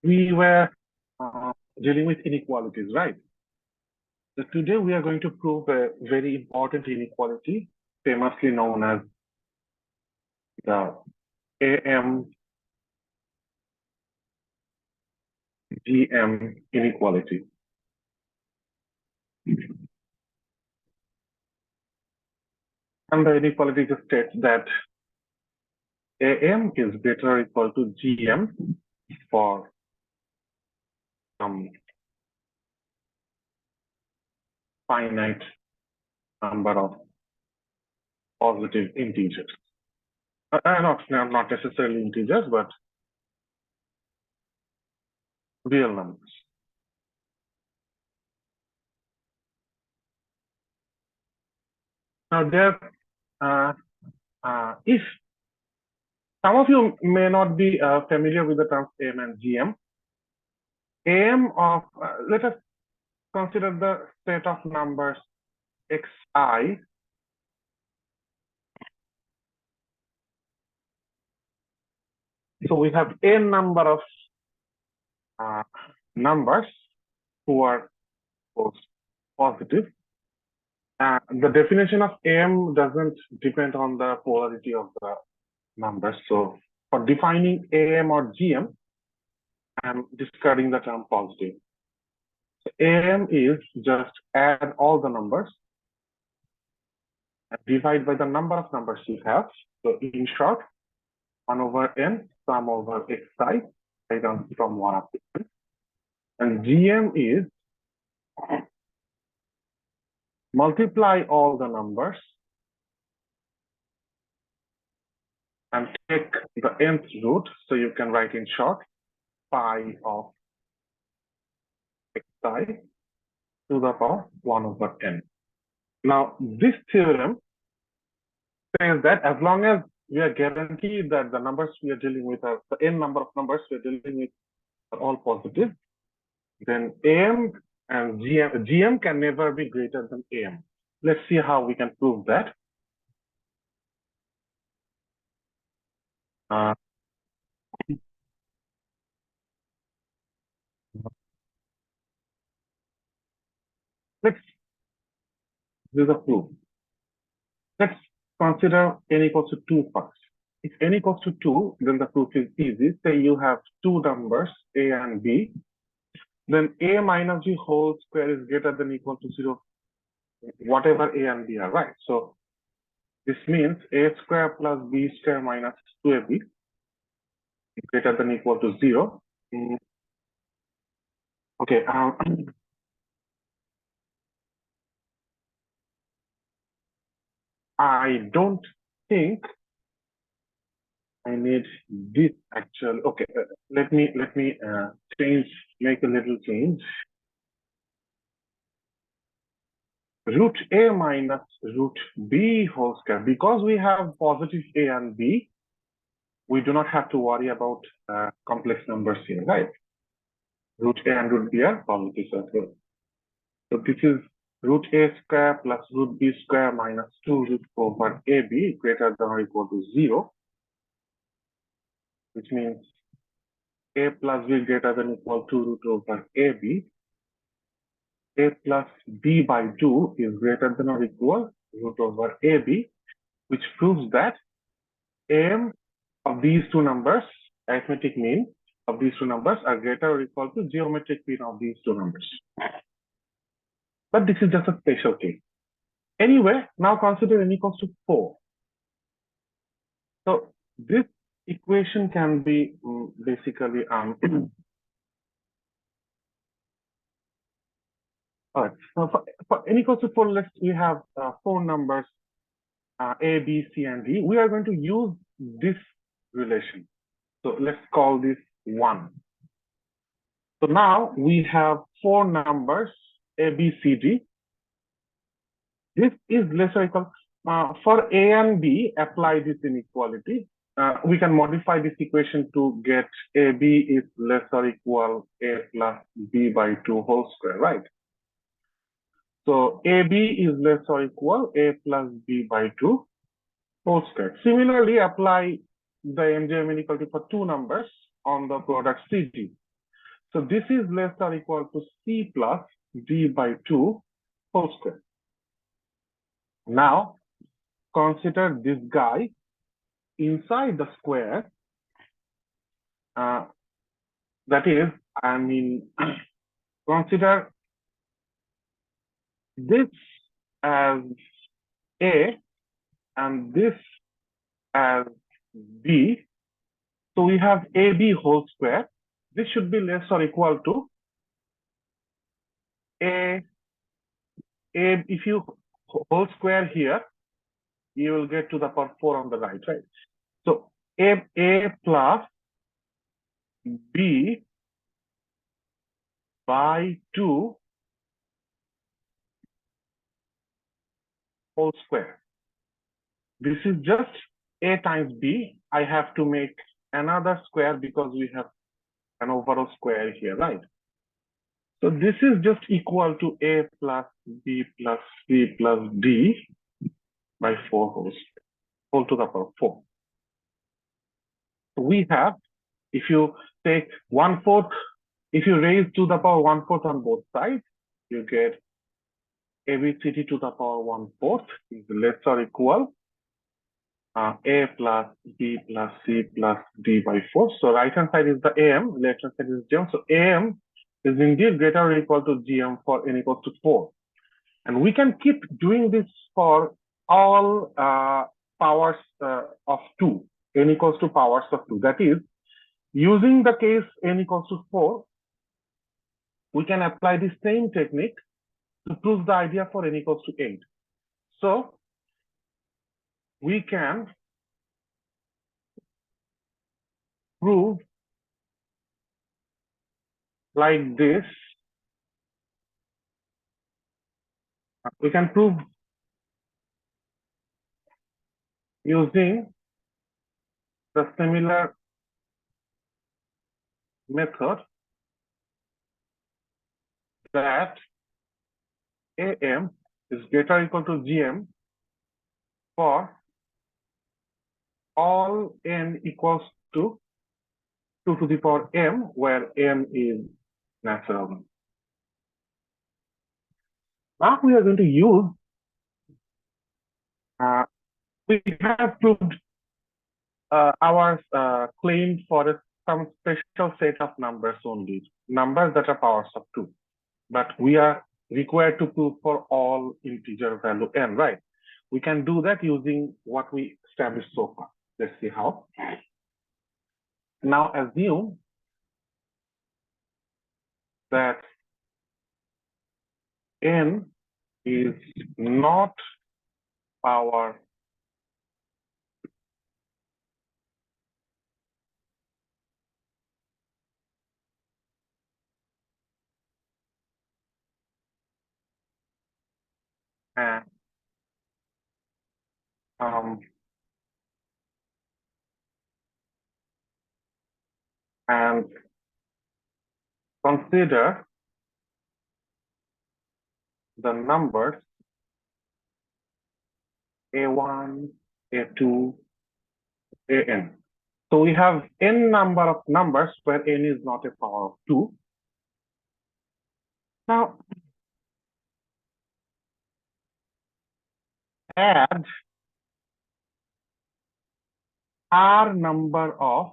we were dealing with inequalities, right? So today we are going to prove a very important inequality, famously known as the AM GM inequality. And the inequality just states that AM is greater or equal to GM for some finite number of positive integers. Not necessarily integers, but real numbers. Now, if some of you may not be familiar with the terms AM and GM, AM of, let us consider the set of numbers xi. So we have n number of numbers who are positive. The definition of AM doesn't depend on the polarity of the numbers. So for defining AM or GM, I'm discarding the term positive. So AM is just add all the numbers and divide by the number of numbers you have. So in short, 1 over n sum over xi down from 1 up to n. And GM is multiply all the numbers and take the nth root. So you can write in short pi of xi to the power 1 over n. Now, this theorem says that as long as we are guaranteed that the numbers we are dealing with are the n number of numbers we are dealing with are all positive, then AM and GM can never be greater than AM. Let's see how we can prove that. Let's do the proof. Let's consider n equals to 2 first. If n equals to 2, then the proof is easy. Say you have two numbers, a and b, then a minus b whole square is greater than or equal to 0, whatever a and b are, right? So this means a square plus b square minus 2ab is greater than or equal to 0. Okay. I don't think I need this actually. Okay, let me make a little change. Root a minus root b whole square. Because we have positive a and b, we do not have to worry about complex numbers here, right? Root a and root b are positive as well. So this is root a square plus root b square minus 2 root over ab greater than or equal to 0, which means a plus b greater than or equal to root over ab. A plus b by 2 is greater than or equal root over ab, which proves that AM of these two numbers, arithmetic mean of these two numbers, are greater or equal to geometric mean of these two numbers. But this is just a special case. Anyway, now consider n equals to 4. So this equation can be basically all right. So for n equals to 4, we have 4 numbers A, B, C, and D. We are going to use this relation. So let's call this 1. So now we have 4 numbers A, B, C, D. This is less or equal. For A and B, apply this inequality. We can modify this equation to get AB is less or equal A plus B by 2 whole square, right? So AB is less or equal A plus B by 2 whole square. Similarly, apply the MGM inequality for 2 numbers on the product CD. So this is less or equal to C plus D by 2 whole square. Now, consider this guy inside the square. That is, I mean, consider this as A and this as B. So we have AB whole square. This should be less or equal to A. If you whole square here, you will get to the power 4 on the right, right? So A plus B by 2 whole square. This is just A times B. I have to make another square because we have an overall square here, right? So this is just equal to A plus B plus C plus D by 4 whole to the power 4. So we have, if you take 1/4, if you raise to the power 1/4 on both sides, you get ABCD to the power 1/4 is less or equal A plus B plus C plus D by 4. So right hand side is the AM, left hand side is GM. So AM is indeed greater or equal to GM for n equals to 4. And we can keep doing this for all powers of 2, n equals to powers of 2. That is, using the case n equals to 4, we can apply the same technique to prove the idea for n equals to 8. So we can prove like this. We can prove using the similar method that AM is greater or equal to GM for all n equals to 2 to the power m, where m is natural number. Now we are going to use, we have proved our claim for some special set of numbers only, numbers that are powers of 2. But we are required to prove for all integer value n, right? We can do that using what we established so far. Let's see how. Now assume that n is not power and um, and consider the numbers a1, a2, an. So we have n number of numbers where n is not a power of 2. Now add r number of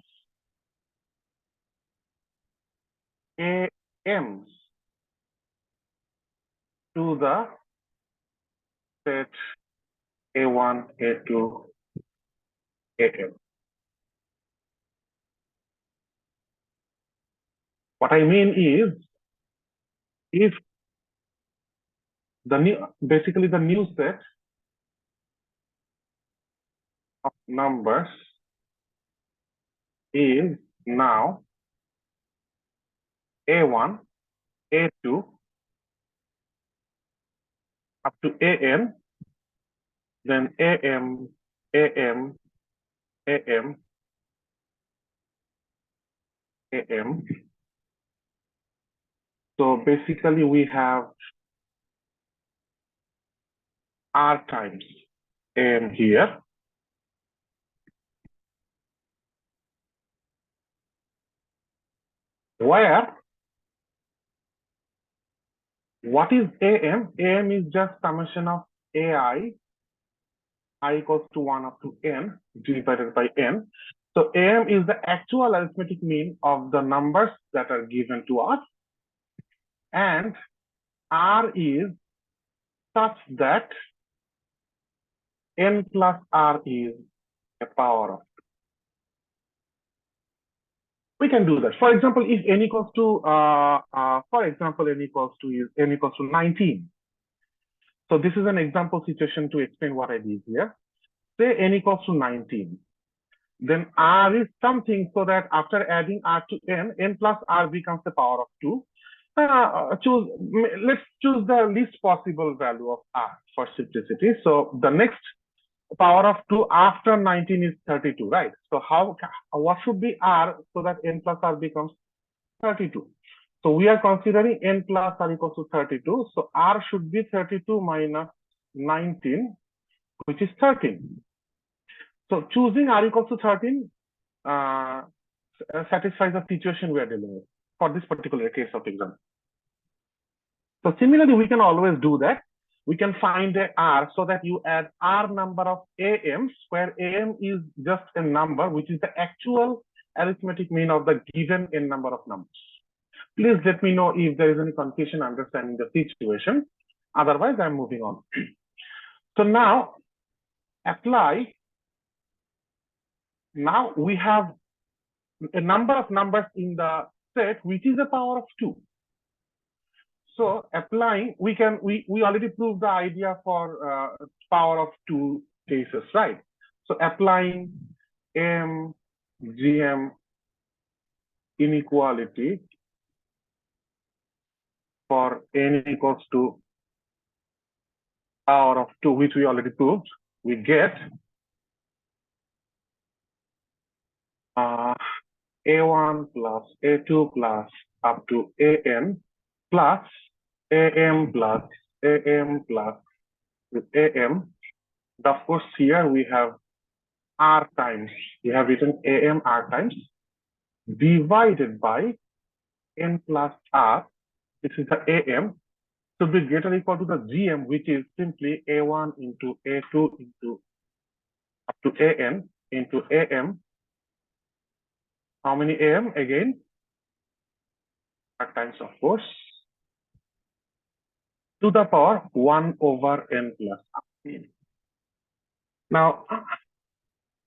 AMs to the set A1, A2, AN. What I mean is, if the new, basically the new set of numbers is now A1, A2, up to AN, then AM, AM, AM, AM. So basically we have R times AM here. Where What is AM? AM is just summation of AI, I equals to 1 up to n, divided by n. So AM is the actual arithmetic mean of the numbers that are given to us, and R is such that n plus R is a power of. We can do that. For example, if n equals to, n equals to 19. So this is an example situation to explain what I did here. Say n equals to 19. Then R is something so that after adding R to n plus R becomes the power of 2. Let's choose the least possible value of R for simplicity. So the next power of 2 after 19 is 32, right? So what should be R so that n plus R becomes 32? So we are considering n plus R equals to 32. So R should be 32 minus 19, which is 13. So choosing R equals to 13 satisfies the situation we are dealing with for this particular case of example. So similarly, we can always do that. We can find a R so that you add R number of AMs, where AM is just a number, which is the actual arithmetic mean of the given n number of numbers. Please let me know if there is any confusion understanding the situation. Otherwise, I'm moving on. So now, apply. Now we have a number of numbers in the set, which is a power of 2. So applying, we already proved the idea for power of 2 cases, right? So applying GM inequality for n equals to power of 2, which we already proved, we get A1 plus A2 plus up to AN plus AM plus AM plus with AM. Of course, here we have R times. We have written AM R times divided by N plus R. This is the AM. To be greater or equal to the GM, which is simply A1 into A2 into up to AN into AM. How many AM again? R times, of course, to the power 1 over N plus R. Now,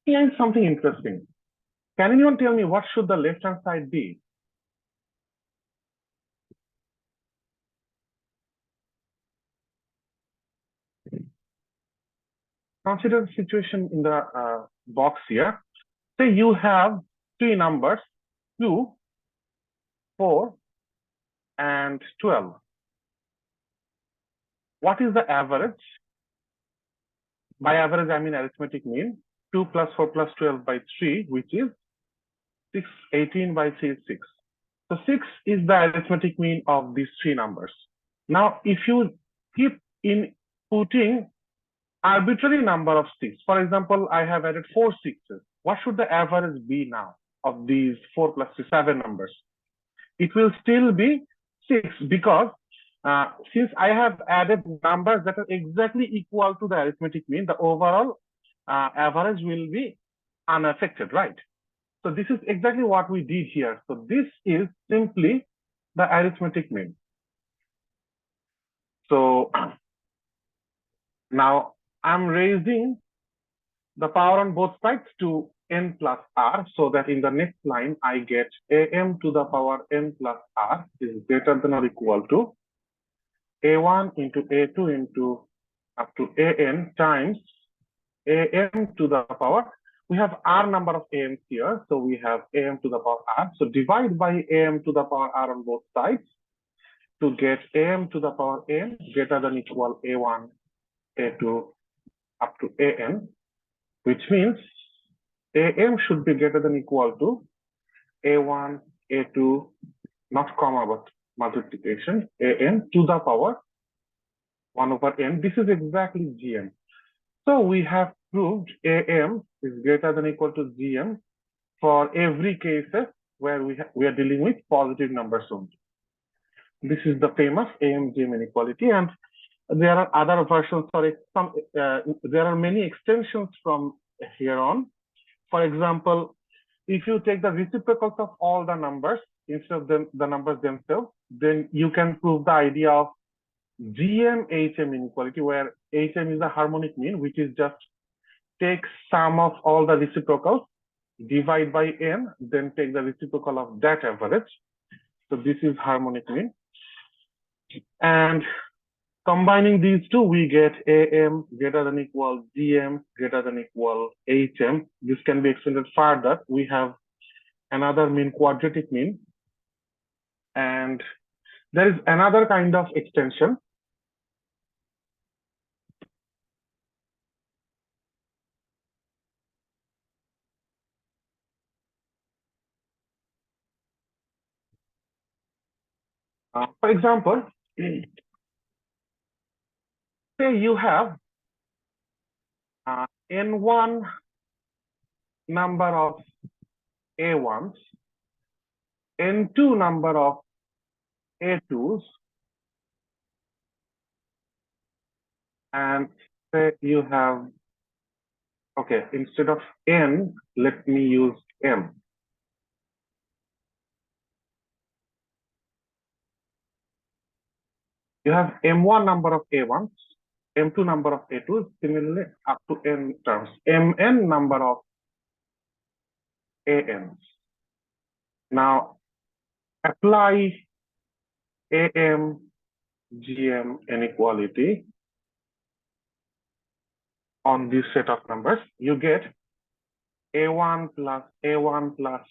here is something interesting. Can anyone tell me what should the left-hand side be? Consider the situation in the box here. Say you have 3 numbers, 2, 4, and 12. What is the average? By average, I mean arithmetic mean. 2 plus 4 plus 12 by 3, which is 6, 18 by 3 is 6. So 6 is the arithmetic mean of these 3 numbers. Now, if you keep inputting arbitrary number of 6, for example, I have added 4 6s. What should the average be now of these 4 plus 3, 7 numbers? It will still be 6 because since I have added numbers that are exactly equal to the arithmetic mean, the overall average will be unaffected, right? So this is exactly what we did here. So this is simply the arithmetic mean. So now I'm raising the power on both sides to n plus r, so that in the next line I get am to the power n plus r is greater than or equal to a1 into a2 into up to an times am to the power. We have r number of ams here, so we have am to the power r. So divide by am to the power r on both sides to get am to the power n greater than equal a1, a2 up to an, which means am should be greater than equal to a1, a2, not comma, but multiplication, an to the power 1 over n. This is exactly GM. So we have proved am is greater than equal to GM for every case where we are dealing with positive numbers only. This is the famous GM inequality, and there are other versions. Sorry, there are many extensions from here on. For example, if you take the reciprocals of all the numbers instead of the numbers themselves, then you can prove the idea of GM HM inequality, where HM is the harmonic mean, which is just take sum of all the reciprocals, divide by n, then take the reciprocal of that average. So this is harmonic mean. And combining these two, we get AM greater than equal GM greater than equal HM. This can be extended further. We have another mean, quadratic mean. And there is another kind of extension. For example, say you have n1 number of A1s, n2 number of A2s, and say you have, okay, instead of n, let me use m. You have m1 number of A1s, m2 number of A2s, similarly up to n terms, mn number of ANs. Now apply AM GM inequality on this set of numbers. You get A1 plus A1 plus,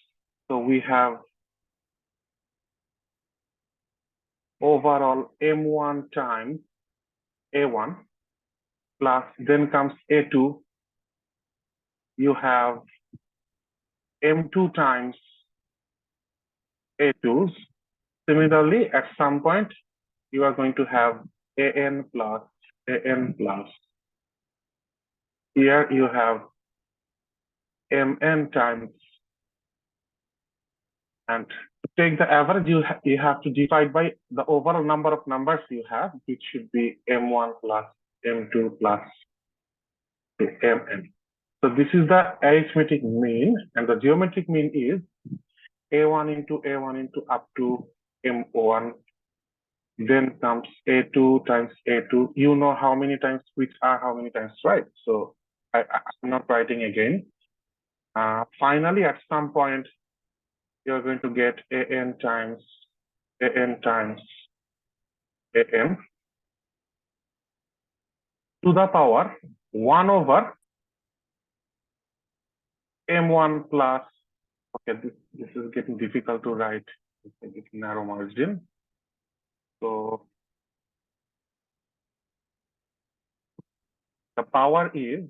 so we have overall M1 times A1 plus, then comes A2. You have M2 times A2s. Similarly, at some point, you are going to have AN plus AN plus. Here you have MN times, and to take the average, you have to divide by the overall number of numbers you have, which should be M1 plus M2 plus MN. So this is the arithmetic mean, and the geometric mean is A1 into A1 into up to M1. Then comes A2 times A2. You know how many times which are how many times, right? So I'm not writing again. Finally, at some point, you're going to get AN times AM to the power 1 over M1 plus, okay, this is getting difficult to write. It's narrow margin. So the power is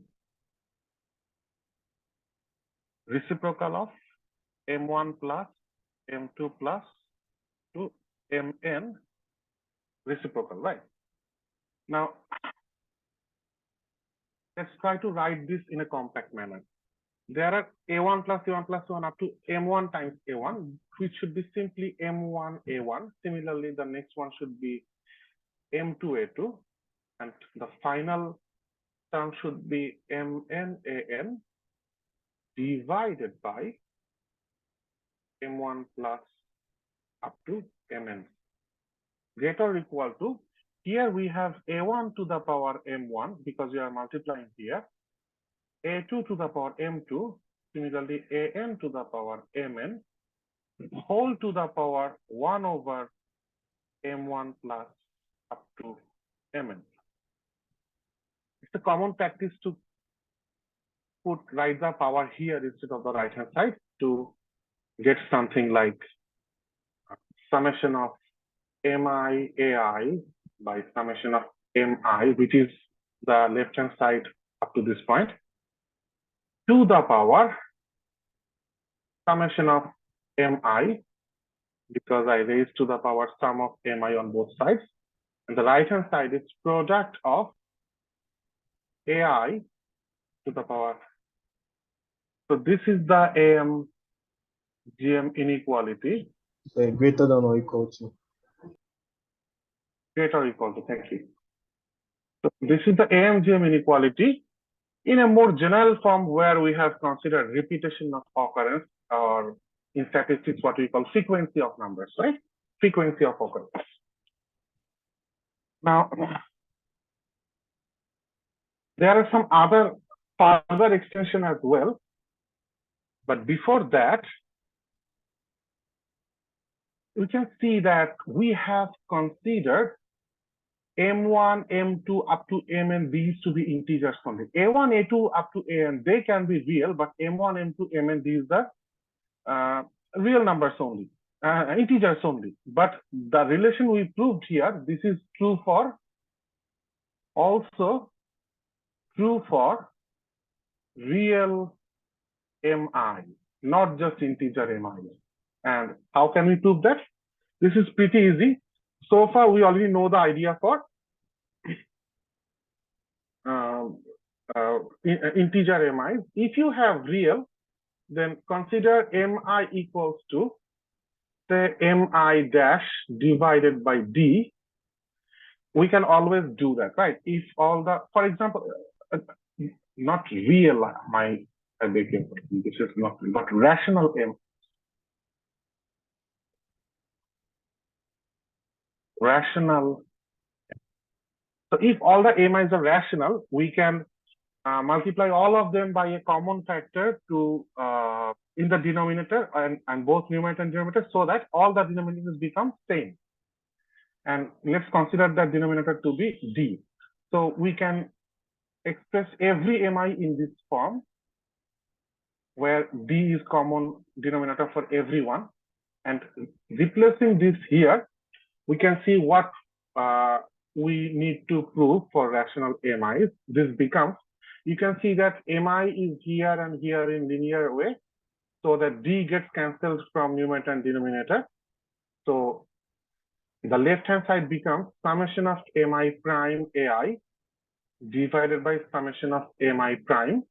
reciprocal of M1 plus M2 plus to Mn reciprocal, right? Now, let's try to write this in a compact manner. There are A1 plus A1 plus 1 up to M1 times A1, which should be simply M1 A1. Similarly, the next one should be M2 A2, and the final term should be Mn An divided by M1 plus up to Mn. Greater or equal to, here we have A1 to the power M1 because we are multiplying here, A2 to the power M2, similarly An to the power Mn, whole to the power 1 over M1 plus up to Mn. It's a common practice to write the power here instead of the right hand side to get something like summation of mi ai by summation of mi, which is the left hand side up to this point, to the power summation of mi, because I raised to the power sum of mi on both sides, and the right hand side is product of ai to the power. So this is the AM GM inequality. Greater than or equal to. Greater or equal to, thank you. So this is the GM inequality in a more general form where we have considered repetition of occurrence, or in statistics what we call frequency of numbers, right? Frequency of occurrence. Now, there are some other further extension as well, but before that, we can see that we have considered M1, M2 up to Mn, these to be integers only. A1, A2 up to An, they can be real, but M1, M2, Mn, these are real numbers only, integers only. But the relation we proved here, this is true for, also true for real Mi, not just integer Mi. And how can we prove that? This is pretty easy. So far, we already know the idea for integer Mi. If you have real, then consider Mi equals to, say, Mi dash divided by D. We can always do that, right? If all the, for example, not real Mi, I beg your pardon, this is not rational M. Rational. So if all the mi's are rational, we can multiply all of them by a common factor to in the denominator and both numerator and denominator, so that all the denominators become same. And let's consider that denominator to be D. So we can express every Mi in this form, where D is common denominator for everyone. And replacing this here, we can see what we need to prove for rational MIs. This becomes, you can see that Mi is here and here in linear way, so that D gets cancelled from numerator and denominator. So the left-hand side becomes summation of Mi prime Ai divided by summation of Mi prime.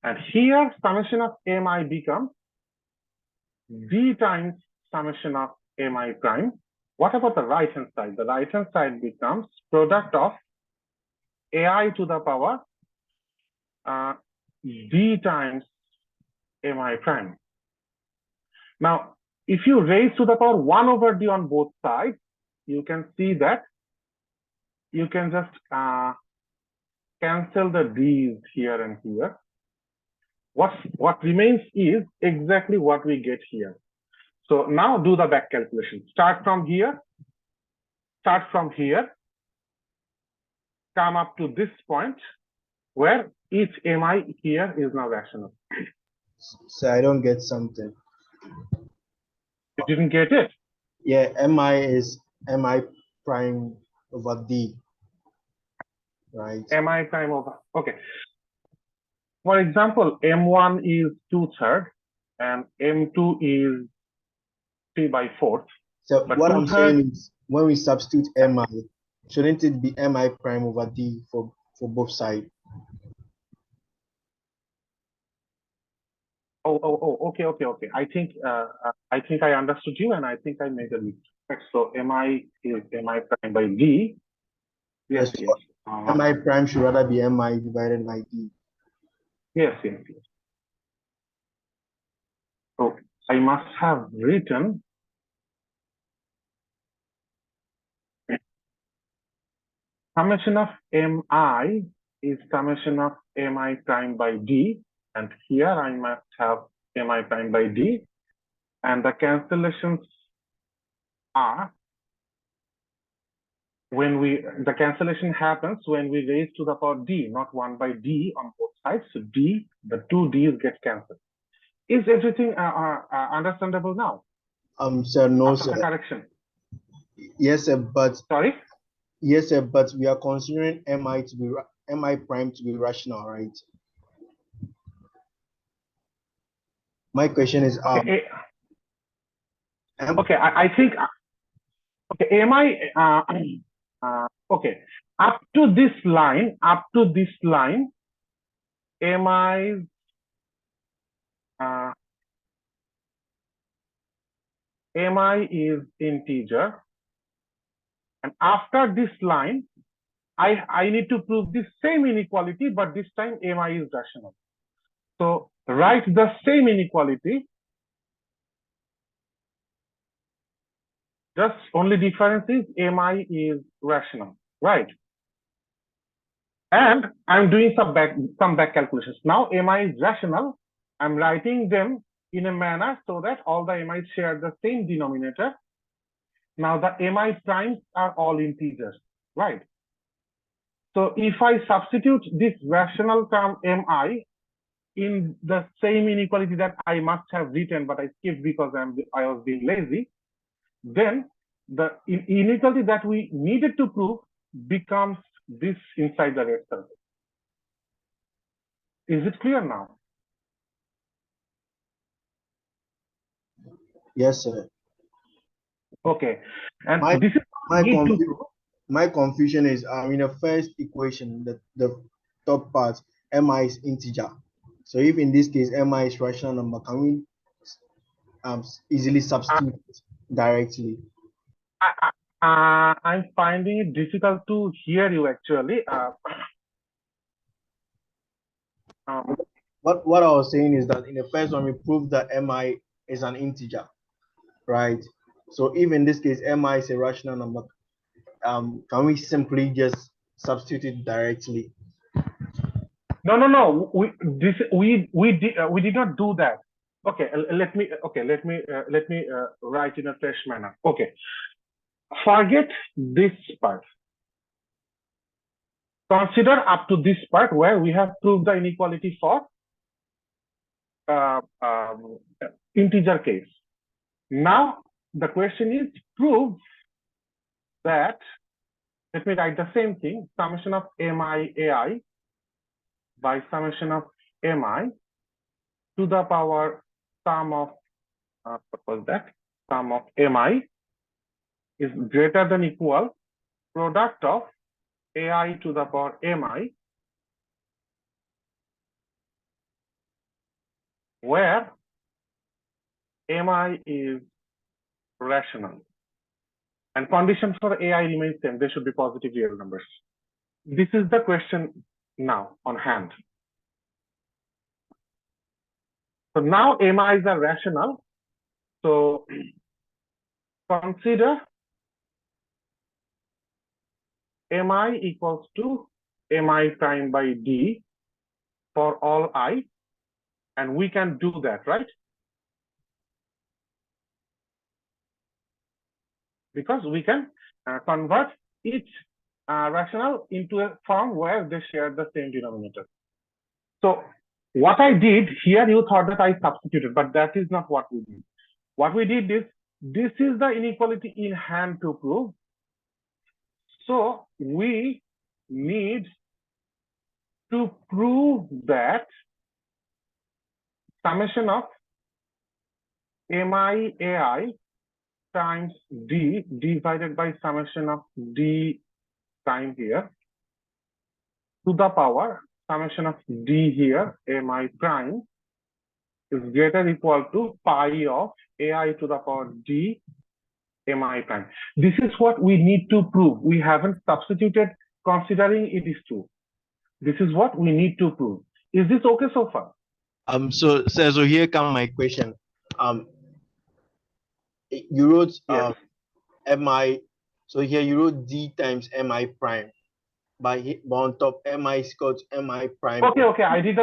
And here, summation of Mi becomes D times summation of Mi prime. What about the right-hand side? The right-hand side becomes product of Ai to the power D times Mi prime. Now, if you raise to the power 1 over D on both sides, you can see that you can just cancel the D's here and here. What remains is exactly what we get here. So now do the back calculation. Start from here, come up to this point where each Mi here is now rational. So I don't get something. You didn't get it? Yeah, Mi is Mi prime over D, right? Mi prime over, okay. For example, M1 is 2/3 and M2 is 3/4. So But what I'm 2/3, saying is, when we substitute Mi, shouldn't it be Mi prime over D for both sides? okay. I think I understood you, and I think I made a mistake. So Mi is Mi prime by D. Yes. Mi prime should rather be Mi divided by D. Yes. So I must have written summation of Mi is summation of Mi prime by D, and here I must have Mi prime by D, and the cancellations are the cancellation happens when we raise to the power D, not 1 by D on both sides. So D, the two D's get cancelled. Is everything understandable now? Sir, no, After sir. the correction. Yes, sir, but Sorry? yes, sir, but we are considering Mi prime to be rational, right? My question is okay, I think okay, Mi okay, up to this line, Mi Mi is integer. And after this line, I need to prove the same inequality, but this time mi is rational. So write the same inequality, just only difference is mi is rational, right? And I'm doing some back calculations. Now mi is rational. I'm writing them in a manner so that all the mi's share the same denominator. Now the mi primes are all integers, right? So if I substitute this rational term mi in the same inequality that I must have written, but I skipped because I was being lazy, then the inequality that we needed to prove becomes this inside the red circle. Is it clear now? Yes, sir. Okay. And My this is my, need to confu prove. my confusion is in the first equation, the top part, mi is integer. So if in this case mi is rational number, can we easily substitute it directly? I'm finding it difficult to hear you actually. What I was saying is that in the first one we proved that mi is an integer, right? So if in this case mi is a rational number, can we simply just substitute it directly? No. We did not do that. Okay, let me write in a fresh manner. Okay, forget this part. Consider up to this part where we have proved the inequality for integer case. Now the question is prove that. Let me write the same thing: summation of mi ai by summation of mi to the power sum of what was that? Sum of mi is greater than equal product of ai to the power mi, where mi is rational. And condition for ai remains same. They should be positive real numbers. This is the question now on hand. So now mi's are rational. So consider mi equals to mi prime by d for all I, and we can do that, right? Because we can convert each rational into a form where they share the same denominator. So what I did here, you thought that I substituted, but that is not what we did. What we did is, this is the inequality in hand to prove. So we need to prove that summation of mi ai times d divided by summation of d prime here to the power summation of d here mi prime is greater or equal to pi of ai to the power d mi prime. This is what we need to prove. We haven't substituted considering it is true. This is what we need to prove. Is this okay so far? So here come my question. You wrote Yes. mi, so here you wrote d times mi prime, but on top mi is equal to mi prime. Okay. I did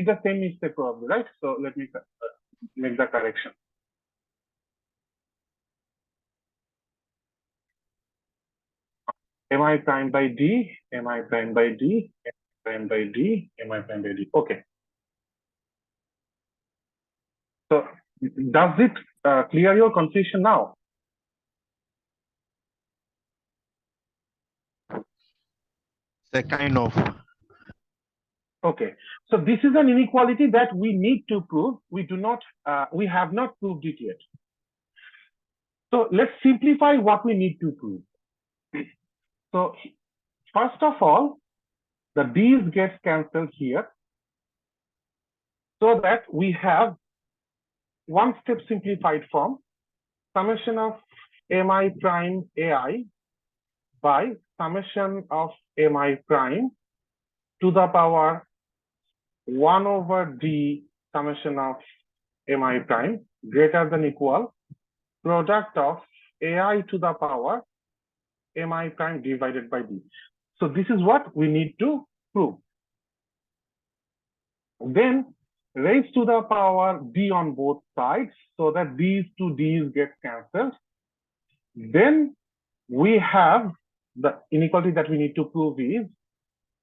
the same mistake probably, right? So let me make the correction. Mi prime by d, mi prime by d, mi prime by d, mi prime by d. Okay. So does it clear your confusion now? So kind of. Okay. So this is an inequality that we need to prove. We have not proved it yet. So let's simplify what we need to prove. So first of all, the d's gets cancelled here, so that we have one step simplified form, summation of mi prime ai by summation of mi prime to the power 1 over d summation of mi prime greater than equal product of ai to the power mi prime divided by d. So this is what we need to prove. Then raise to the power d on both sides so that these two d's get cancelled. Then we have the inequality that we need to prove is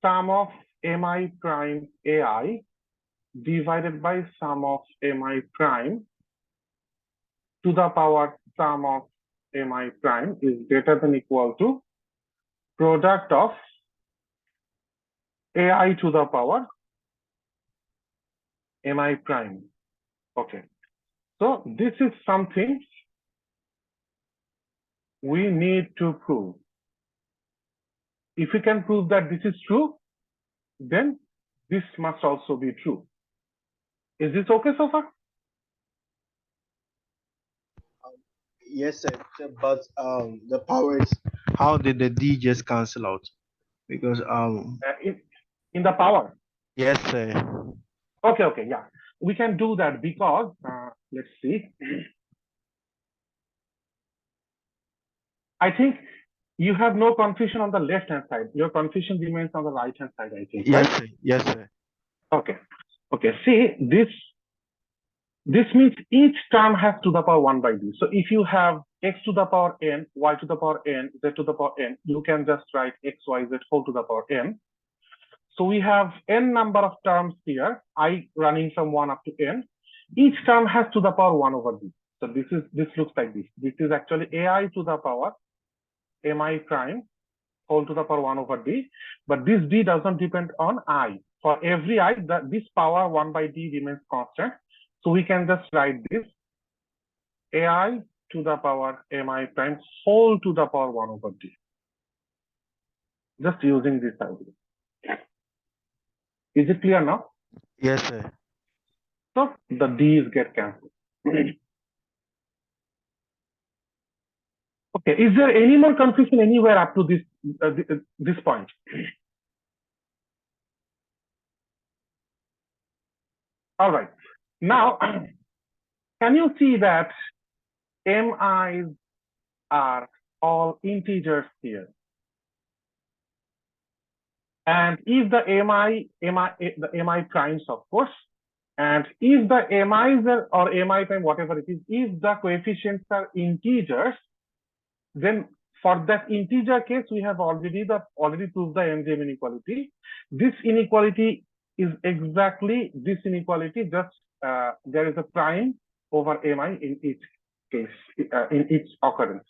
sum of mi prime ai divided by sum of mi prime to the power sum of mi prime is greater than equal to product of ai to the power mi prime. Okay, so this is something we need to prove. If we can prove that this is true, then this must also be true. Is this okay so far? Yes, sir. But the powers, how did the D just cancel out? Because In the power. yes, sir. Okay, yeah. We can do that because, let's see. I think you have no confusion on the left-hand side. Your confusion remains on the right-hand side, I think, Yes, right? sir. Yes, sir. Okay. See, this means each term has to the power 1 by d. So if you have x to the power n, y to the power n, z to the power n, you can just write x, y, z whole to the power n. So we have n number of terms here, I running from 1 up to n. Each term has to the power 1 over d. So this looks like this. This is actually ai to the power mi prime whole to the power 1 over d. But this d doesn't depend on I. For every I, this power 1 by d remains constant. So we can just write this ai to the power mi prime whole to the power 1 over d. Just using this idea. Is it clear now? Yes, sir. So the d's get cancelled. Okay, is there any more confusion anywhere up to this point? All right. Now, can you see that mi's are all integers here? And if the mi primes, of course, and if the mi's or mi prime, whatever it is, if the coefficients are integers, then for that integer case, we have already proved the GM inequality. This inequality is exactly this inequality, just there is a prime over mi in each case, in each occurrence.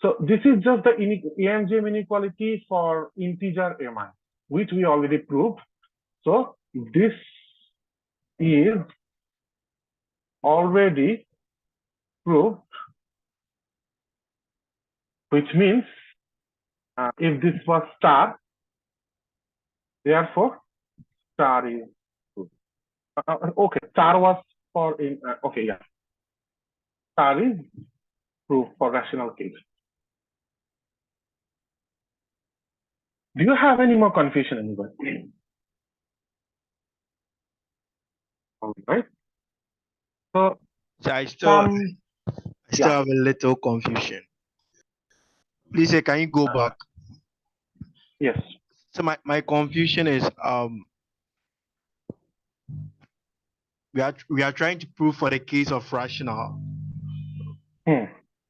So this is just the GM inequality for integer mi, which we already proved. So this is already proved, which means if this was star, therefore star is true. Okay, star was for okay, yeah, star is proof for rational case. Do you have any more confusion anywhere? All right. So I still yeah. have a little confusion. Please, sir, can you go back? Yes. So my confusion is we are trying to prove for the case of rational,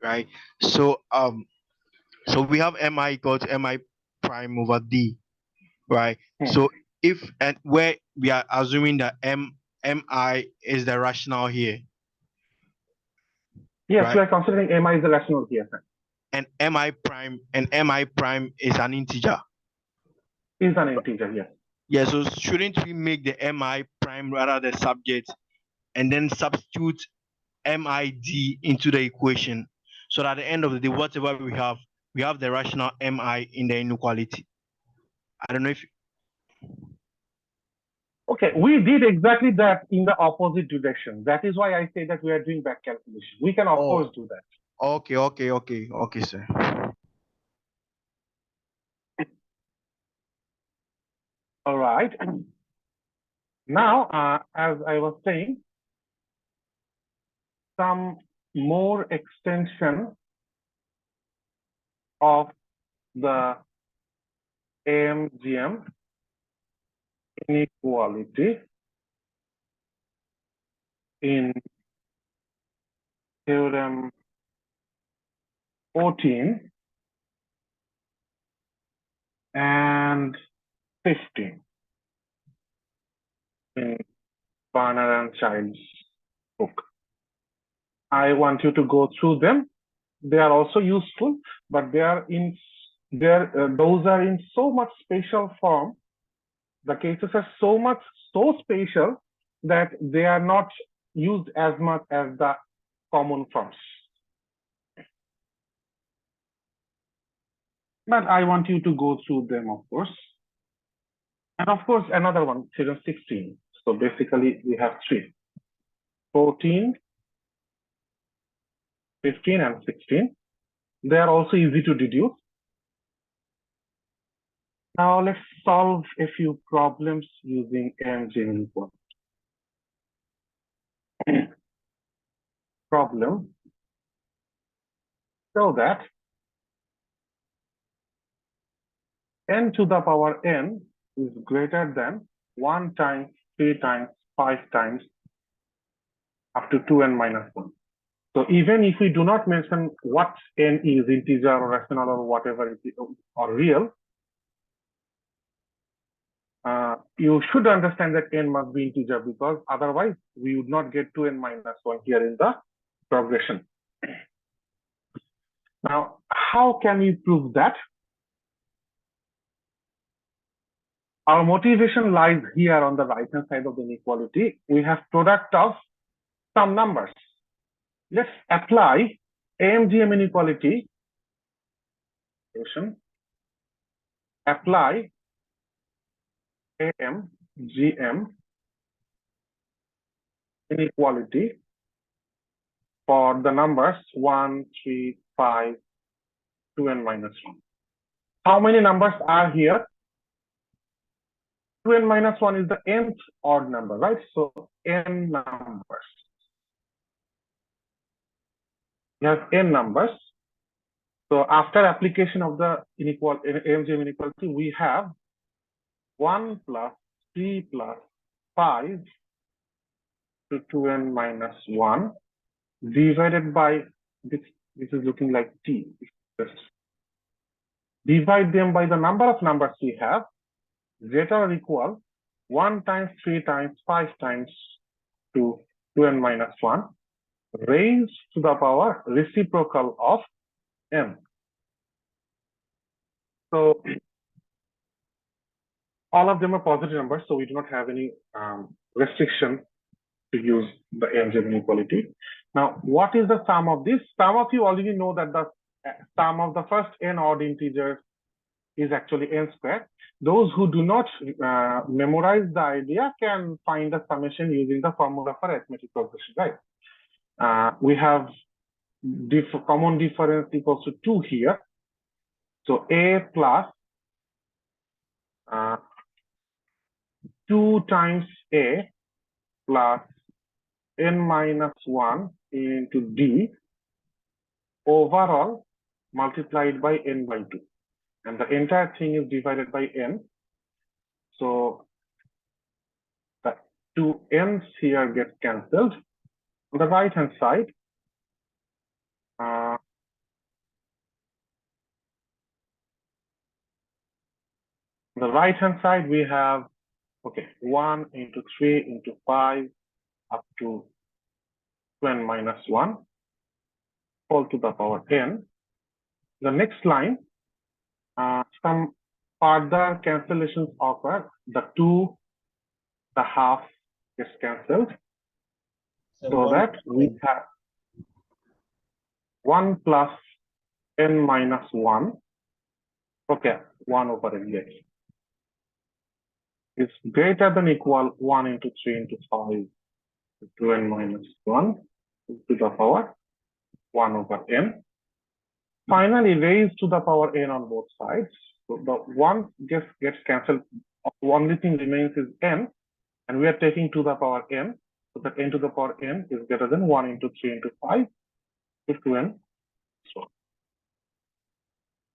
right? So so we have mi equal to mi prime over d, right? So if and where we are assuming that mi is the rational here. Yes, right? we are considering mi is the rational here. And mi prime is an integer. Is an integer, yes. Yeah, so shouldn't we make the mi prime rather the subject and then substitute mid into the equation so that at the end of the day, whatever we have the rational mi in the inequality. I don't know if. Okay, we did exactly that in the opposite direction. That is why I say that we are doing back calculation. We can of course do that. Okay, sir. All right. Now, as I was saying, some more extension of the AMGM inequality in theorem 14 and 15 in Barner and Child's book. I want you to go through them. They are also useful, but they are in those are in so much spatial form. The cases are so spatial that they are not used as much as the common forms. But I want you to go through them, of course. And of course, another one, theorem 16. So basically, we have three: 14, 15, and 16. They are also easy to deduce. Now let's solve a few problems using AMGM inequality. Problem. So that n to the power n is greater than 1 times, 3 times, 5 times, up to 2n minus 1. So even if we do not mention what n is, integer or rational or whatever it is, or real, you should understand that n must be integer, because otherwise we would not get 2n minus 1 here in the progression. Now, how can we prove that? Our motivation lies here on the right-hand side of the inequality. We have product of some numbers. Let's apply AMGM inequality. Apply AMGM inequality for the numbers 1, 3, 5, 2n minus 1. How many numbers are here? 2n minus 1 is the nth odd number, right? So n numbers. We have n numbers. So after application of the AMGM inequality, we have 1 plus 3 plus 5 to 2n minus 1 divided by this. This is looking like t. Just divide them by the number of numbers we have, greater or equal 1 times 3 times 5 times to 2n minus 1 raised to the power reciprocal of n. So all of them are positive numbers, so we do not have any restriction to use the AMGM inequality. Now, what is the sum of this? Some of you already know that the sum of the first n odd integers is actually n squared. Those who do not memorize the idea can find the summation using the formula for arithmetic progression, right? We have common difference equals to 2 here. So a plus 2 times a plus n minus 1 into d overall multiplied by n by 2. And the entire thing is divided by n. So the two n's here get cancelled. On the right hand side, we have, okay, 1 into 3 into 5 up to 2n minus 1 all to the power n. The next line, some further cancellations occur. The 2, the half gets cancelled. So that we have 1 plus n minus 1. Okay, 1 over n, yes, is greater than equal 1 into 3 into 5 to 2n minus 1 to the power 1 over n. Finally, raised to the power n on both sides. So the 1 just gets cancelled only thing remains is n, and we are taking to the power n, so that n to the power n is greater than 1 into 3 into 5 to n. So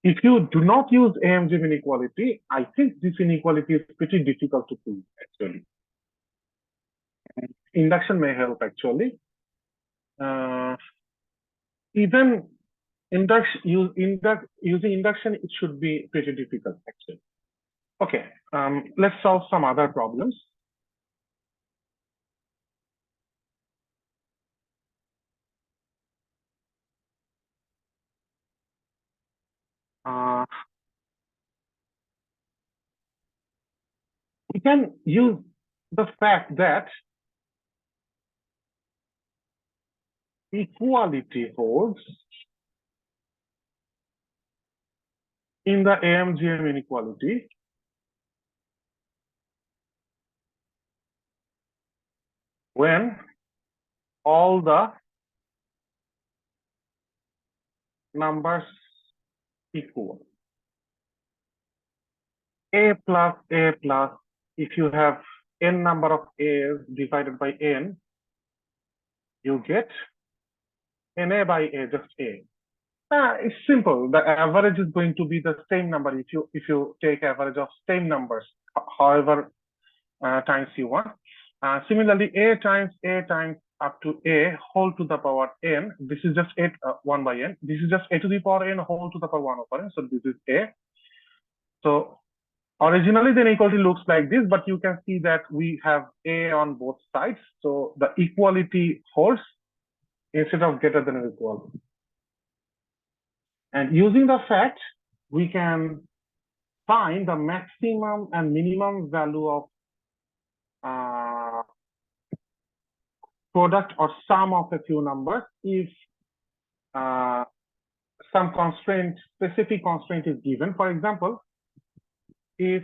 if you do not use AMGM inequality, I think this inequality is pretty difficult to prove actually. Induction may help actually. Even using induction, it should be pretty difficult actually. Okay, let's solve some other problems. We can use the fact that equality holds in the AMGM inequality when all the numbers equal. A plus, if you have n number of A's divided by n, you get NA by A, just A. It's simple. The average is going to be the same number if you take average of same numbers, however times you want. Similarly, A times up to A whole to the power n. This is just 1 by n. This is just A to the power n whole to the power 1 over n. So this is A. So originally the inequality looks like this, but you can see that we have A on both sides. So the equality holds instead of greater than or equal. And using the fact, we can find the maximum and minimum value of product or sum of a few numbers if some constraint, specific constraint is given. For example, if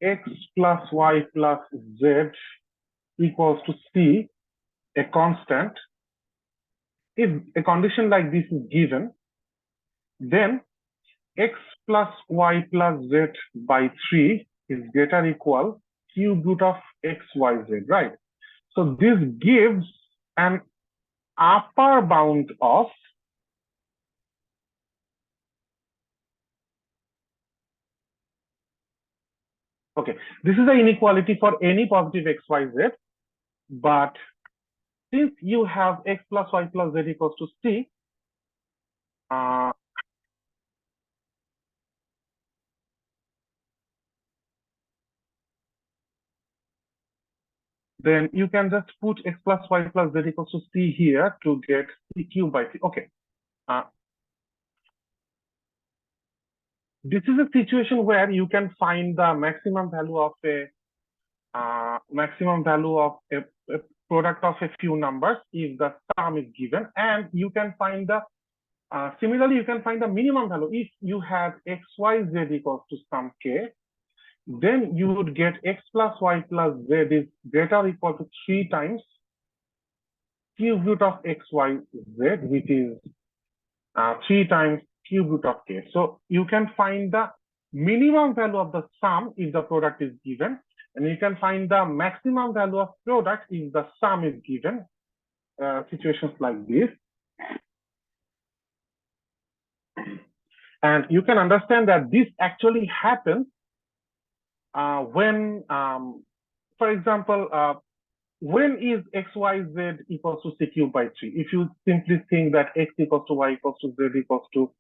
x plus y plus z equals to c, a constant, if a condition like this is given, then x plus y plus z by 3 is greater or equal cube root of x, y, z, right? So this gives an upper bound of okay, this is the inequality for any positive x, y, z, but since you have x plus y plus z equals to c, then you can just put x plus y plus z equals to c here to get c cubed by c. Okay. This is a situation where you can find the maximum value of a product of a few numbers if the sum is given, and you can find the similarly you can find the minimum value if you have x, y, z equals to some k. Then you would get x plus y plus z is greater or equal to 3 times cube root of x, y, z, which is 3 times cube root of k. So you can find the minimum value of the sum if the product is given, and you can find the maximum value of product if the sum is given. Situations like this. And you can understand that this actually happens when, for example, when is x, y, z equals to c cubed by 3? If you simply think that x equals to y equals to z equals to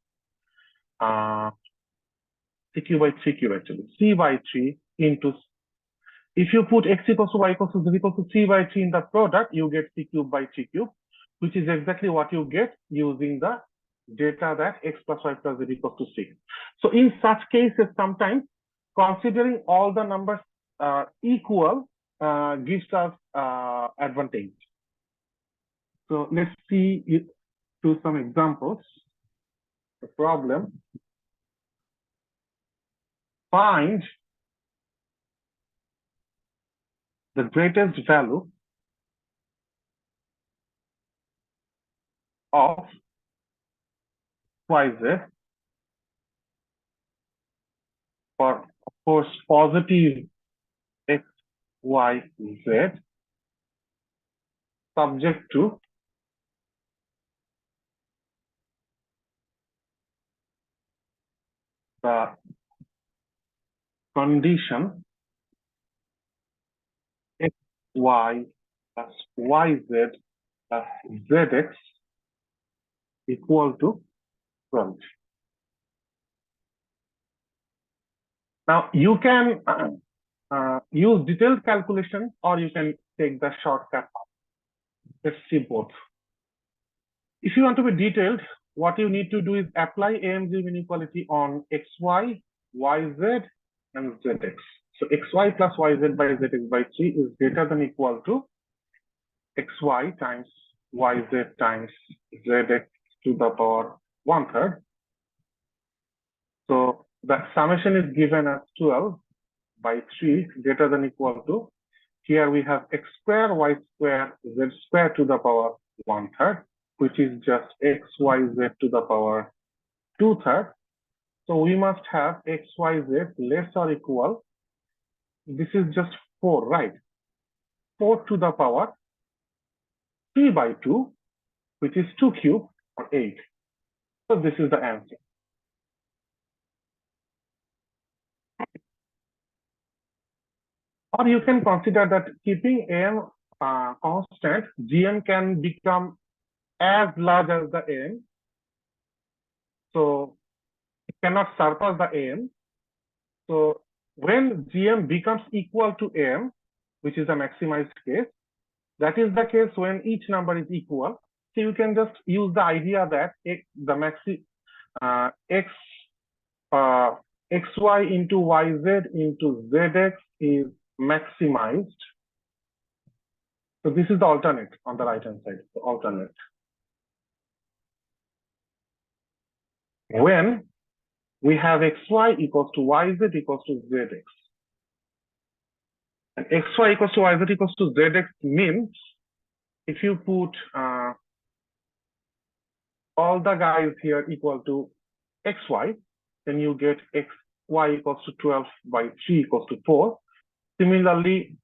c cubed by 3 cube actually, c by 3 into, if you put x equals to y equals to z equals to c by 3 in the product, you get c cubed by 3 cube, which is exactly what you get using the data that x plus y plus z equals to 6. So in such cases, sometimes considering all the numbers equal gives us advantage. So let's see it to some examples. The problem: find the greatest value of yz for, of course, positive y, z, subject to the condition x, y plus y, z plus zx equal to 12. Now you can use detailed calculation or you can take the shortcut. Let's see both. If you want to be detailed, what you need to do is apply AMG inequality on xy, yz, and zx. So xy plus yz by zx by 3 is greater than equal to xy times yz times zx to the power 1/3. So the summation is given as 12 by 3 greater than equal to, here we have x square, y square, z square to the power 1/3, which is just x, y, z to the power 2/3. So we must have x, y, z less or equal. This is just 4, right? 4 to the power 3 by 2, which is 2 cubed or 8. So this is the answer. Or you can consider that keeping AM constant, GM can become as large as the AM. So it cannot surpass the AM. So when GM becomes equal to AM, which is a maximized case, that is the case when each number is equal. So you can just use the idea that xy into yz into zx is maximized. So this is the alternate on the right hand side, the alternate. When we have xy equals to yz equals to zx. And xy equals to yz equals to zx means if you put all the guys here equal to xy, then you get xy equals to 12 by 3 equals to 4. Similarly,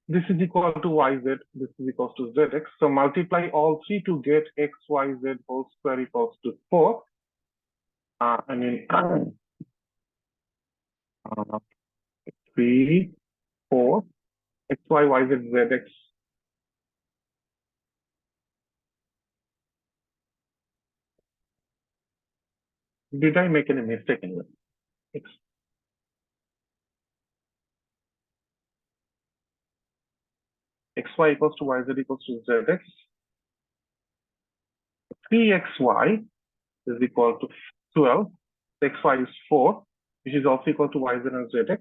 this is equal to yz, this is equals to zx. So multiply all three to get xyz whole square equals to 4. I mean, 3, 4, xy, yz, zx. Did I make any mistake anyway? Xy equals to yz equals to zx. 3xy is equal to 12. Xy is 4, which is also equal to yz and zx.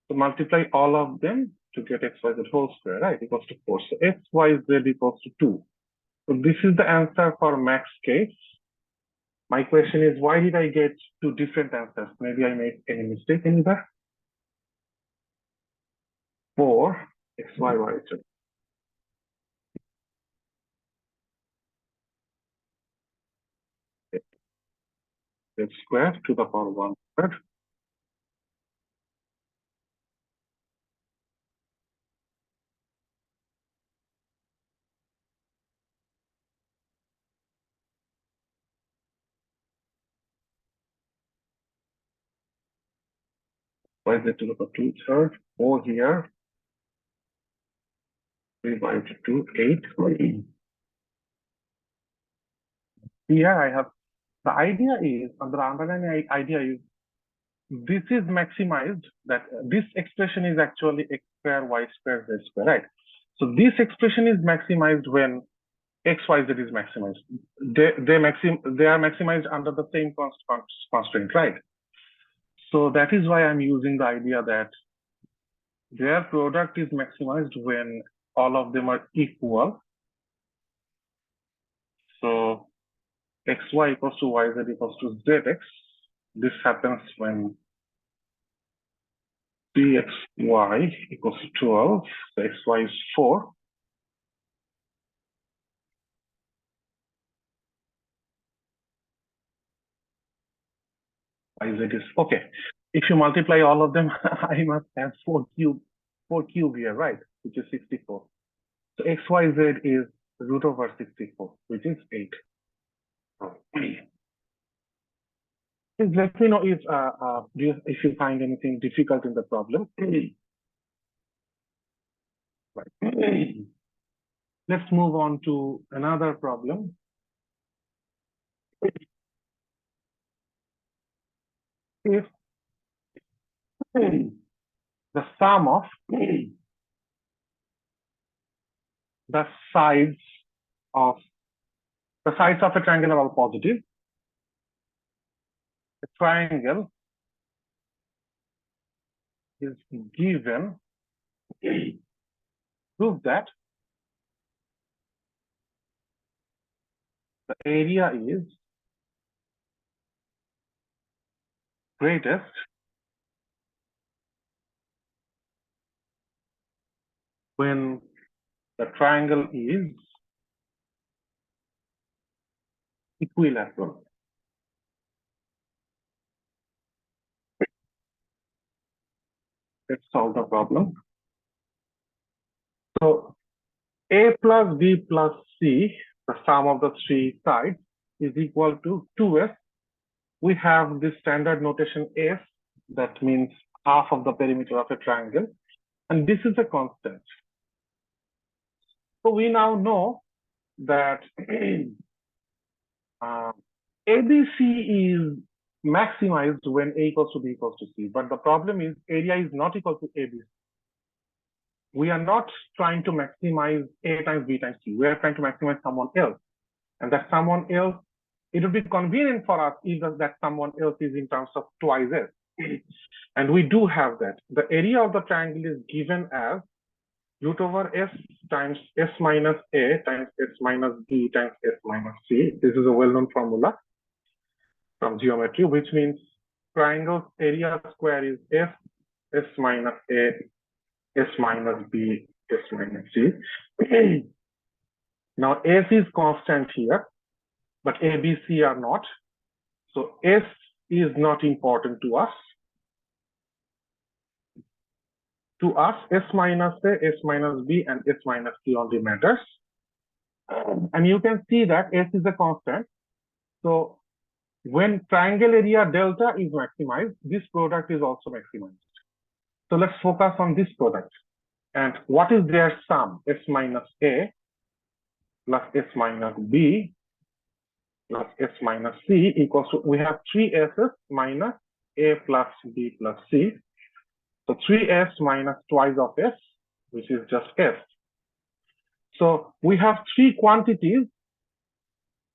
So multiply all of them to get xyz whole square, right? Equals to 4. So xyz equals to 2. So this is the answer for max case. My question is, why did I get two different answers? Maybe I made any mistake in there. 4 xy yz. Z squared to the power 1/3. Yz to the power 2/3. 4 here. 3 by 2, 8. Here I have, the idea is, the underlying idea is, this is maximized, that this expression is actually x square, y square, z square, right? So this expression is maximized when x, y, z is maximized. They are maximized under the same constraint, right? So that is why I'm using the idea that their product is maximized when all of them are equal. So xy equals to yz equals to zx. This happens when 3xy equals to 12. So xy is 4. Yz is okay. If you multiply all of them, I must have 4 cubed 4 cube here, right? Which is 64. So XYZ is root over 64, which is 8. Please let me know if you find anything difficult in the problem. Right. Let's move on to another problem. If the sum of the sides of a triangle are all positive, the triangle is given, prove that the area is greatest when the triangle is equilateral. Let's solve the problem. So A plus B plus C, the sum of the three sides, is equal to 2S. We have this standard notation S, that means half of the perimeter of a triangle, and this is a constant. So we now know that ABC is maximized when A equals to B equals to C, but the problem is area is not equal to ABC. We are not trying to maximize A times B times C. We are trying to maximize someone else. And that someone else, it would be convenient for us if that someone else is in terms of twice S. And we do have that. The area of the triangle is given as root over S times S minus A times S minus B times S minus C. This is a well-known formula from geometry, which means triangle's area square is S minus A, S minus B, S minus C. Now S is constant here, but A, B, C are not. So S is not important to us. To us, S minus A, S minus B, and S minus C only matters. And you can see that S is a constant. So when triangle area delta is maximized, this product is also maximized. So let's focus on this product. And what is their sum? S minus A plus S minus B plus S minus C equals to, we have 3S's minus A plus B plus C. So 3S minus twice of S, which is just S. So we have three quantities,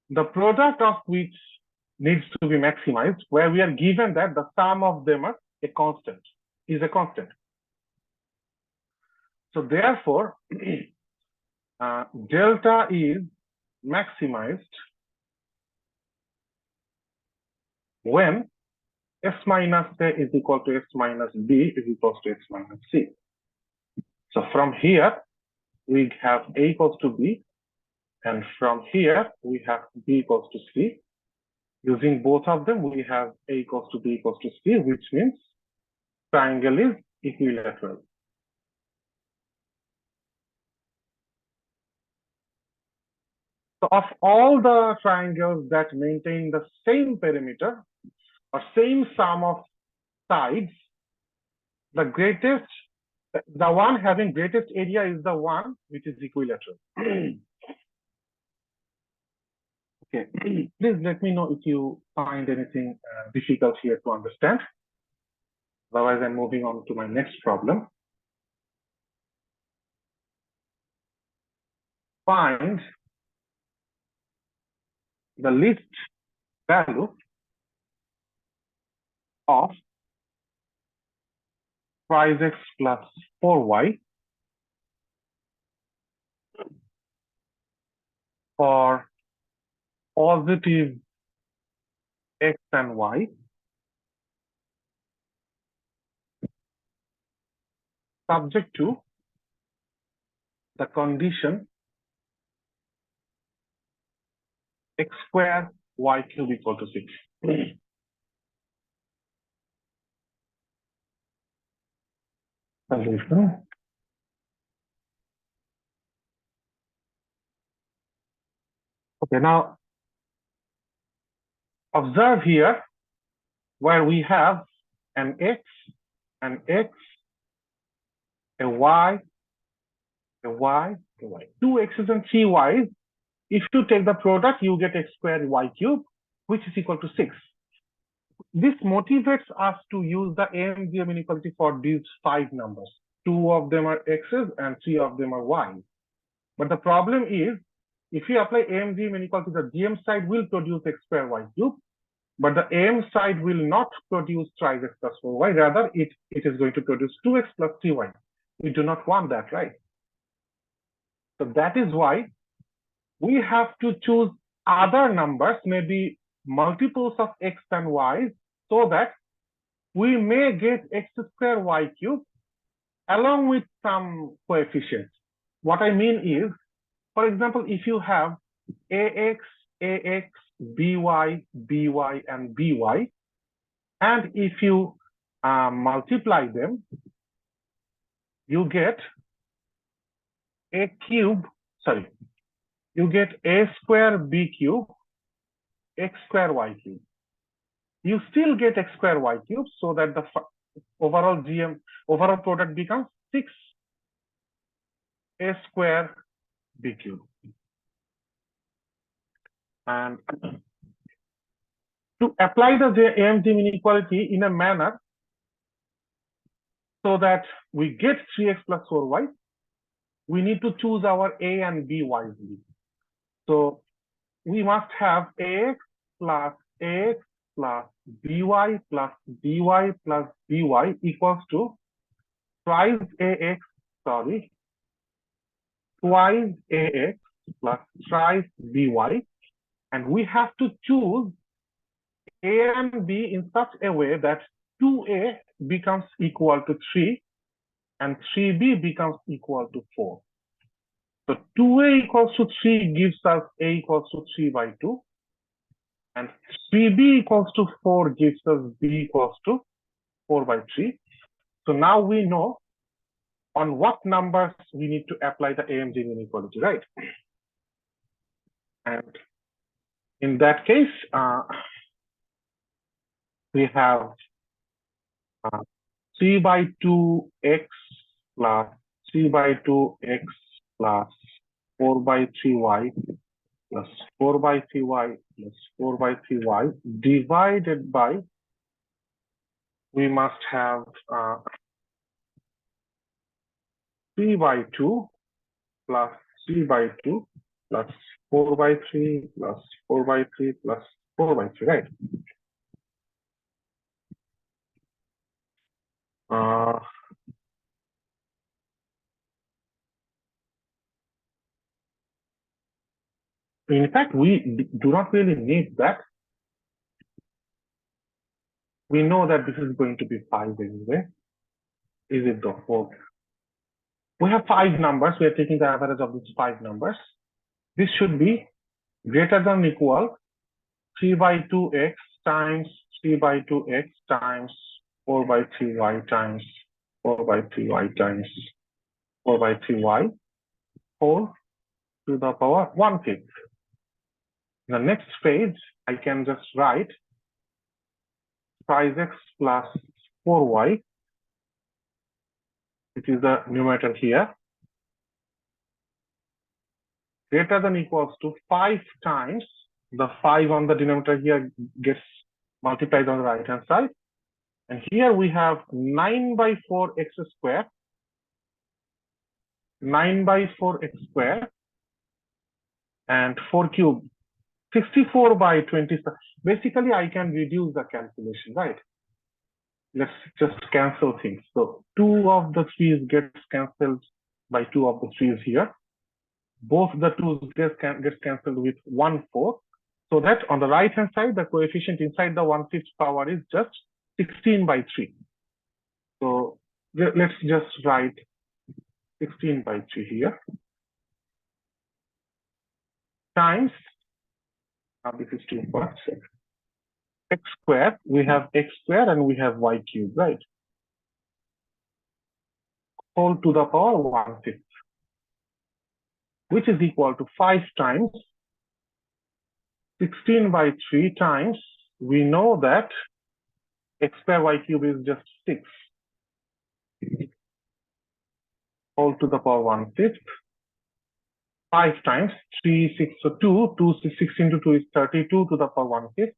the product of which needs to be maximized, where we are given that the sum of them are a constant, is a constant. So therefore, delta is maximized when S minus A is equal to S minus B is equal to S minus C. So from here, we have A equals to B, and from here, we have B equals to C. Using both of them, we have A equals to B equals to C, which means triangle is equilateral. So of all the triangles that maintain the same perimeter or same sum of sides, the one having greatest area is the one which is equilateral. Okay, please let me know if you find anything difficult here to understand. Otherwise, I'm moving on to my next problem. Find the least value of 5x plus 4y for positive x and y subject to the condition x square y cube equal to 6. Solution. Okay, now observe here where we have an x, a y, a y, a y. Two x's and three y's. If you take the product, you get x squared y cube, which is equal to 6. This motivates us to use the GM inequality for these 5 numbers. 2 of them are x's and 3 of them are y's. But the problem is, if you apply GM inequality, the GM side will produce x squared y cube, but the AM side will not produce 3x plus 4y. Rather, it is going to produce 2x plus 3y. We do not want that, right? So that is why we have to choose other numbers, maybe multiples of x and y, so that we may get x squared y cube along with some coefficients. What I mean is, for example, if you have ax, by, and by, and if you multiply them, you get a square b cube, x square y cube. You still get x square y cube, so that the overall product becomes 6 a square b cube. And to apply the GM inequality in a manner so that we get 3x plus 4y, we need to choose our a and b wisely. So we must have ax plus by plus by equals to twice ax plus thrice by, and we have to choose a and b in such a way that 2a becomes equal to 3 and 3b becomes equal to 4. So 2a equals to 3 gives us a equals to 3 by 2, and 3b equals to 4 gives us b equals to 4 by 3. So now we know on what numbers we need to apply the GM inequality, right? And in that case, we have 3 by 2x plus 3 by 2x plus 4 by 3y plus 4 by 3y plus 4 by 3y divided by, we must have 3 by 2 plus 3 by 2 plus 4 by 3 plus 4 by 3 plus 4 by 3, right? In fact, we do not really need that. We know that this is going to be 5 anyway. Is it the 4? We have 5 numbers. We are taking the average of these 5 numbers. This should be greater than or equal 3 by 2x times 3 by 2x times 4 by 3y times 4 by 3y times 4 by 3y, 4 to the power 1/5. In the next page, I can just write 5x plus 4y, which is the numerator here, greater than or equals to 5 times the 5 on the denominator here gets multiplied on the right hand side. And here we have 9 by 4x squared, 9 by 4x squared, and 4 cube, 64 by 20. Basically, I can reduce the calculation, right? Let's just cancel things. So 2 of the 3's gets cancelled by 2 of the 3's here. Both the 2's gets cancelled with 1/4. So that on the right hand side, the coefficient inside the 1/5 power is just 16 by 3. So let's just write 16 by 3 here. Times, this is 2 parts, x squared, we have x squared and we have y cubed, right? Whole to the power 1/5, which is equal to 5 times 16 by 3 times, we know that x square y cube is just 6 all to the power 1/5. 5 times 3, 6, so 2, 6 into 2 is 32 to the power 1/5.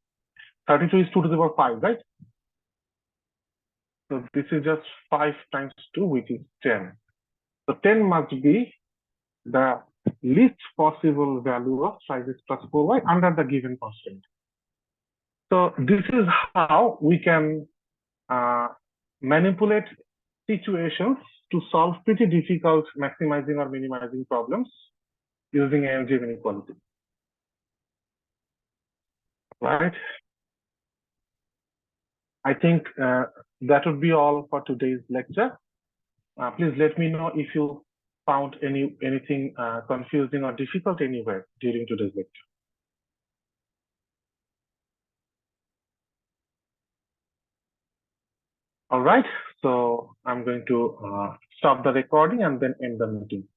32 is 2 to the power 5, right? So this is just 5 times 2, which is 10. So 10 must be the least possible value of 5x plus 4y under the given constraint. So this is how we can manipulate situations to solve pretty difficult maximizing or minimizing problems using GM inequality. Right? I think that would be all for today's lecture. Please let me know if you found anything confusing or difficult anywhere during today's lecture. All right, so I'm going to stop the recording and then end the meeting.